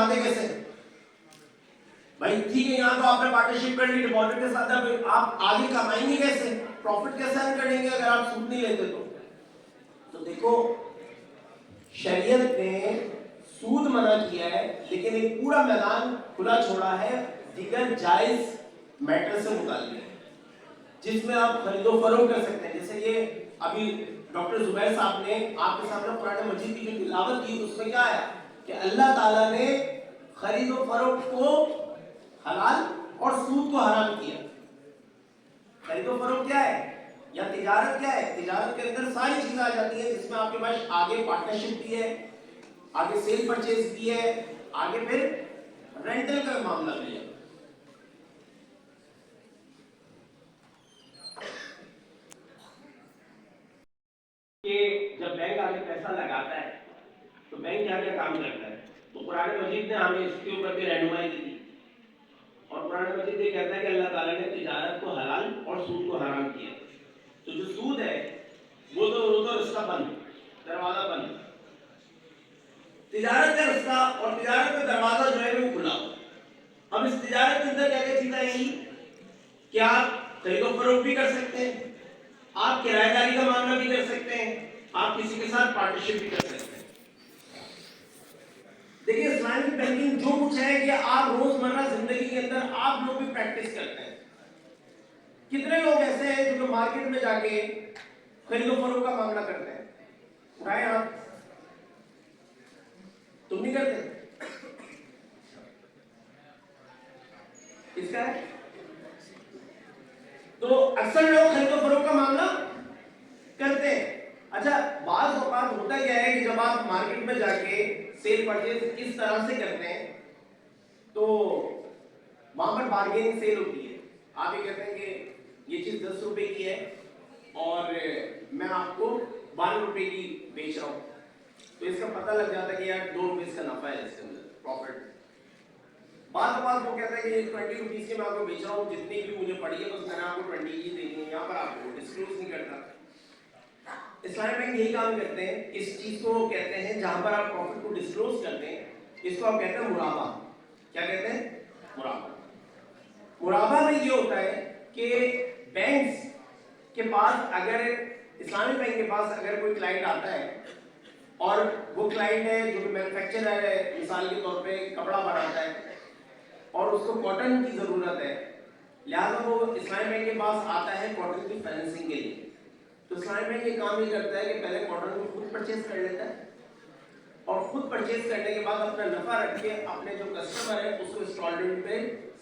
आते कैसे भाई? ठीक है, यहाँ तो आपने पार्टनरशिप कर ली डिपॉजिट के साथ, आप आगे कमाएंगे कैसे, प्रॉफिट कैसे अर्न करेंगे अगर आप सूद नहीं लेते तो देखो शरीयत ने सूद मना किया है, लेकिन एक पूरा मैदान खुला छोड़ा है दिगर जायज मैटर से मुताल्लिक, जिसमें आप खरीदो फरोख्त कर सकते हैं। जैसे ये अभी डॉक्टर जुबैर साहब ने आपके सामने कुरान मजीद की जो तिलावत की, उसमें क्या आया कि अल्लाह ताला ने खरीदो फरोख्त को हलाल और सूद को हराम किया। खरीदो फरोख्त क्या है या तिजारत क्या है? तिजारत के अंदर सारी चीजें आ जाती हैं जिसमें आपके पास आगे पार्टनरशिप की है, आगे सेल परचेज की है, आगे फिर रेंटल का मामला भी है। कि जब बैंक आगे पैसा लगाता है तो बैंक क्या क्या काम करता है, तो कुरान मजीद ने हमें इसके ऊपर भी रहनुमाई दी और कुरान मजीद ये कहता है कि अल्लाह ताला ने तिजारत को हलाल और सूद को हराम किया। तो जो सूद है वो तो रास्ता बंद, दरवाजा बंद, तिजारत का रास्ता और तिजारत का दरवाजा जो है वो खुला। अब इस तिजारत के अंदर क्या क्या चीजें आएंगी कि आप खरीदो फरोख्त भी कर सकते हैं, आप किराएदारी का मामला भी कर सकते हैं, आप किसी के साथ पार्टनरशिप भी कर सकते हैं। देखिए इस्लामिक बैंकिंग जो कुछ है कि आप रोजमर्रा जिंदगी के अंदर आप लोग भी प्रैक्टिस करते हैं। कितने लोग ऐसे हैं जो मार्केट में जाके खरीदो फरोख्त का मामला करते हैं? उठाए आप, तुम नहीं करते? इसका है तो अक्सर लोग खरीदो फरोख्त का मामला करते हैं। अच्छा, बात होता क्या है कि जब आप मार्केट में जाके सेल परचेज इस तरह से करते हैं तो वहां पर बार्गेनिंग सेल होती है। आप ये कहते हैं कि ये चीज 10 रुपए की है और मैं आपको 12 रुपए की बेच रहा हूं, तो इसका पता लग जाता है कि यार 2 रुपए का नफा है इसके अंदर, प्रॉफिट। बाद वो कहता है कि 20 रुपीज की मैं आपको बेच रहा हूँ, जितनी भी मुझे पड़ी है बस मैंने आपको 20 की देनी है, यहाँ पर आपको डिस्क्लोज नहीं करता। इस्लामिक बैंक यही काम करते हैं, इस चीज को कहते हैं जहां पर आप प्रॉफिट को डिस्क्लोज करते हैं, इसको आप कहते हैं मुराबा। क्या कहते हैं? मुराबा। मुराबा में ये होता है कि बैंक्स के पास, अगर इस्लामिक बैंक के पास अगर कोई क्लाइंट आता है और वो क्लाइंट है जो कि मैन्युफैक्चरर है, मिसाल के तौर पे कपड़ा बनाता है और उसको कॉटन की जरूरत है, लिहाजा वो इस्लामिक बैंक के पास आता है कॉटन की फाइनेंसिंग के लिए। तो इस्लामिक बैंक ये काम ये करता है कि पहले कॉटन को खुद परचेज कर लेता है और खुद परचेज करने के बाद अपना नफा रख के अपने जो कस्टमर है उसको इंस्टॉलमेंट पे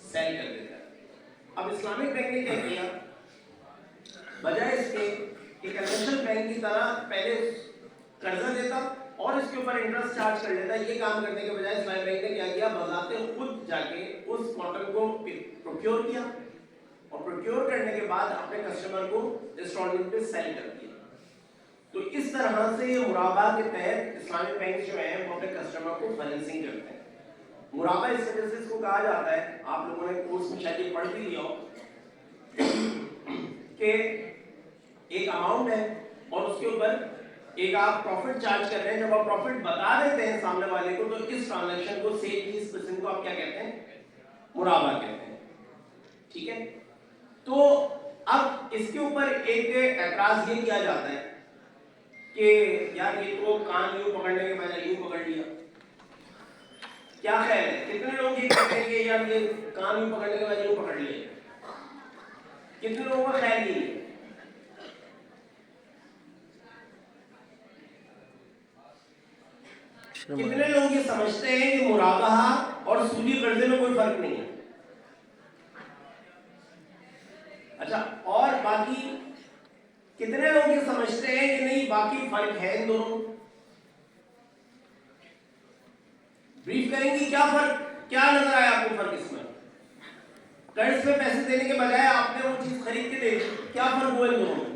सेल कर देता है। अब इस्लामिक बैंक ने क्या किया, बजाय इसके कि कन्वेंशनल बैंक की तरह पहले कर्जा देता और इसके ऊपर इंटरेस्ट चार्ज कर लेता, ये काम करने के बजाय इस्लामिक बैंक ने क्या किया, बजाते खुद जाके उस कॉटन को प्रोक्योर किया और प्रोक्योर करने के बाद अपने कस्टमर को इंस्टॉलमेंट पे सेल कर दिया। तो इस तरह से ये मुराबा के तहत इस्लामिक बैंक जो है वो अपने कस्टमर को फाइनेंसिंग करते हैं। मुराबा इस वजह से इसको कहा जाता है, आप लोगों ने कोर्स में शायद पढ़ भी लिया हो कि एक अमाउंट है और उसके ऊपर एक आप प्रॉफिट चार्ज कर रहे हैं। जब आप प्रॉफिट बता देते हैं सामने वाले को तो इस ट्रांजैक्शन को से 20% को आप क्या कहते हैं? मुराबा कहते हैं। ठीक है, तो अब इसके ऊपर एक एतराज ये किया जाता है कि यार ये तो कान यूं पकड़ने के बजाय यूं पकड़ लिया। क्या ख्याल है, कितने लोग ये कहते हैं कि यार ये कान यूं पकड़ने के बजाय यूं पकड़ लिया? कितने लोगों का ख्याल ये है? कितने लोग ये समझते हैं कि मुराबाहा और सूदी कर्जे में कोई फर्क नहीं है? अच्छा, और बाकी कितने लोग ये समझते हैं कि नहीं बाकी फर्क है इन दोनों? ब्रीफ करेंगे क्या फर्क, क्या नजर आया आपको फर्क इसमें? कर्ज पे पैसे देने के बजाय आपने वो चीज खरीद के दे दी, क्या फर्क हुआ इन दोनों में?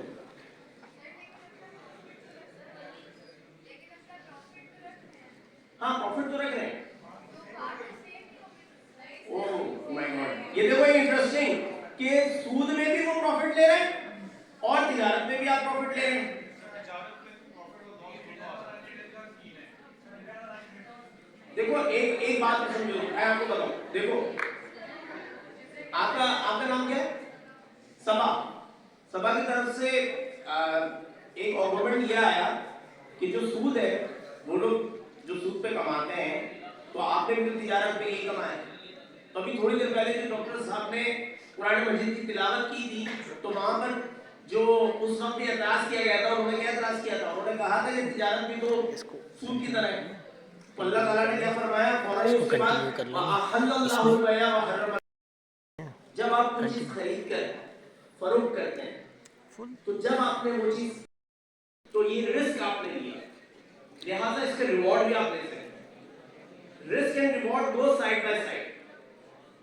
हाँ, प्रॉफिट तो रख रहे हैं। ओह माय गॉड, ये देखो इंटरेस्टिंग कि सूद में भी वो प्रॉफिट ले रहे हैं और तिजारत में भी आप प्रॉफिट ले रहे हैं। देखो एक बात समझो, मैं आपको बताऊं, देखो आपका नाम क्या है? सबा। सबा की तरफ से एक आर्गुमेंट ये आया कि जो सूद है, वो लोग जो सूद पे कमाते हैं, तो आपने भी तो तिजारत पे यही कमाया। तो अभी थोड़ी देर पहले जो डॉक्टर साहब ने कुरान मजीद की तिलावत की थी, तो वहां पर जो उस वक्त भी एतराज किया गया था, उन्होंने क्या एतराज किया था? उन्होंने कहा था कि तिजारत भी तो सूद की तरह है। तो अल्लाह ताला ने क्या फरमाया? फौरन उसके बाद जब आप कोई चीज खरीद कर फरोख्त करते हैं, तो जब आपने वो चीज, तो ये रिस्क आपने लिया, लिहाजा इसका रिवॉर्ड भी आप ले सकते हैं। Risk and reward go side by side.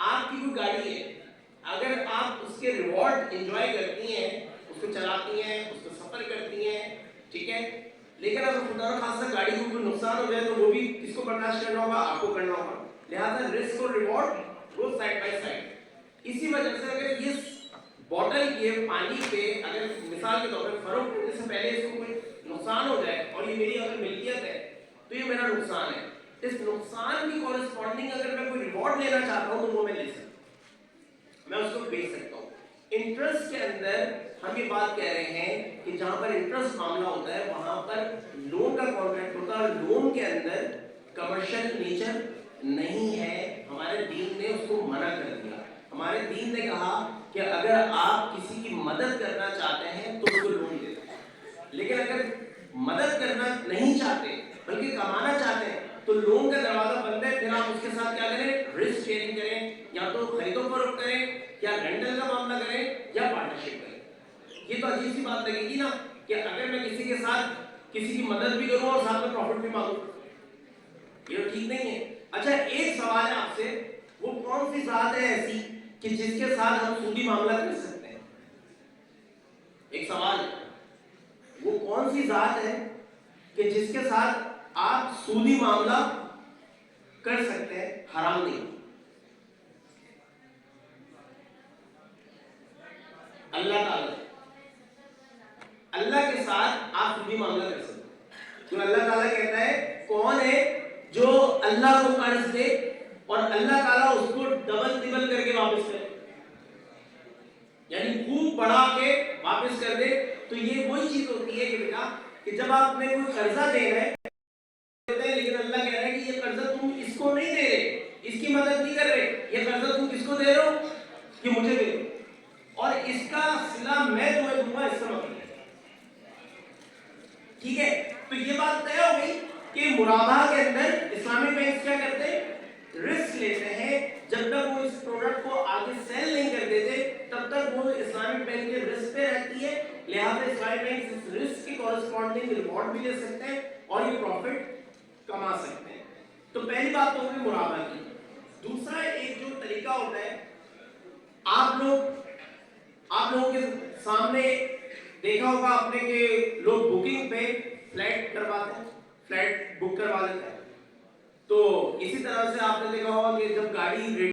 आपकी कोई गाड़ी है, अगर आप उसके रिवॉर्ड एंजॉय करती हैं, उसको चलाती हैं, उसको सफर करती हैं, ठीक है, लेकिन अगर खुदा न खासा गाड़ी को कोई नुकसान हो जाए, तो वो भी किसको बर्दाश्त करना होगा? आपको करना होगा। लिहाजा रिस्क और reward go side by side. इसी वजह से अगर ये बॉटल के पानी पे अगर मिसाल के तौर पर फरोख्त करने से पहले इसको कोई नुकसान हो जाए, और ये मेरी अगर मिल्कियत है, तो ये मेरा नुकसान है, इस नुकसान की कॉरेस्पॉन्डिंग अगर मैं कोई रिवॉर्ड लेना चाहता हूं, तो वो मैं ले सकता हूं, मैं उसको बेच सकता हूं। इंटरेस्ट के अंदर हम ये बात कह रहे हैं कि जहां पर इंटरेस्ट मामला होता है, वहां पर लोन का कॉन्ट्रैक्ट होता है, और लोन के अंदर कमर्शियल नेचर नहीं है। हमारे दीन ने उसको मना कर दिया। हमारे दीन ने कहा कि अगर आप किसी की मदद करना चाहते हैं तो उसको लोन दे दो, लेकिन अगर मदद करना नहीं चाहते बल्कि कमाना चाहते हैं, तो लोन का दरवाजा बंद है। फिर आप उसके साथ क्या करें? रिस्क शेयरिंग करें, या तो खरीदो फरोख्त करें, या रेंटल का मामला करें, या पार्टनरशिप करें। ये तो अजीब सी बात लगेगी ना कि अगर मैं किसी के साथ किसी की मदद भी करूं और साथ में प्रॉफिट भी मांगूं, ये तो ठीक नहीं है। अच्छा, एक सवाल है आपसे, वो कौन सी जात है ऐसी कि जिसके साथ हम सूदी मामला कर सकते हैं? एक सवाल है, वो कौन सी जात है कि जिसके साथ आप सूदी मामला कर सकते हैं, हराम नहीं? अल्लाह ताला, अल्लाह के साथ आप सूदी मामला कर सकते हैं। तो अल्लाह ताला कहता है, कौन है जो अल्लाह को कर्ज दे और अल्लाह ताला उसको डबल तिबल करके वापस करे, यानी खूब बढ़ा के वापस कर दे। तो ये वही चीज होती है कि बेटा, कि जब आप अपने कोई कर्जा दे रहे हैं, लेकिन अल्लाह कह रहा है कि ये कर्जा तुम इसको नहीं दे रहे, इसकी मदद नहीं कर रहे, ये कर्जा तुम किसको दे रहे हो? कि मुझे दे दो, और इसका सिला मैं तुम्हें दूंगा, इसका मतलब। ठीक है, तो ये बात तय हो गई कि मुराबाह के अंदर इस्लामिक बैंक क्या करते हैं? रिस्क लेते हैं। जब तक वो इस प्रोडक्ट को आगे सेल नहीं कर देते, तब तक वो इस्लामिक बैंक के रिस्क पे रहती है। लिहाजा इस्लामिक बैंक इस रिस्क के कॉरेस्पॉन्डिंग रिवॉर्ड भी ले सकते हैं और ये प्रॉफिट कमा सकते हैं। तो पहली बात तो होगी मुराबाह की। दूसरा एक जो तरीका होता है, आप लोगों के सामने देखा होगा आपने कि लोग बुकिंग पे फ्लाइट करवाते हैं, फ्लाइट बुक करवा लेते हैं। तो इसी तरह से आपने देखा होगा कि जब गाड़ी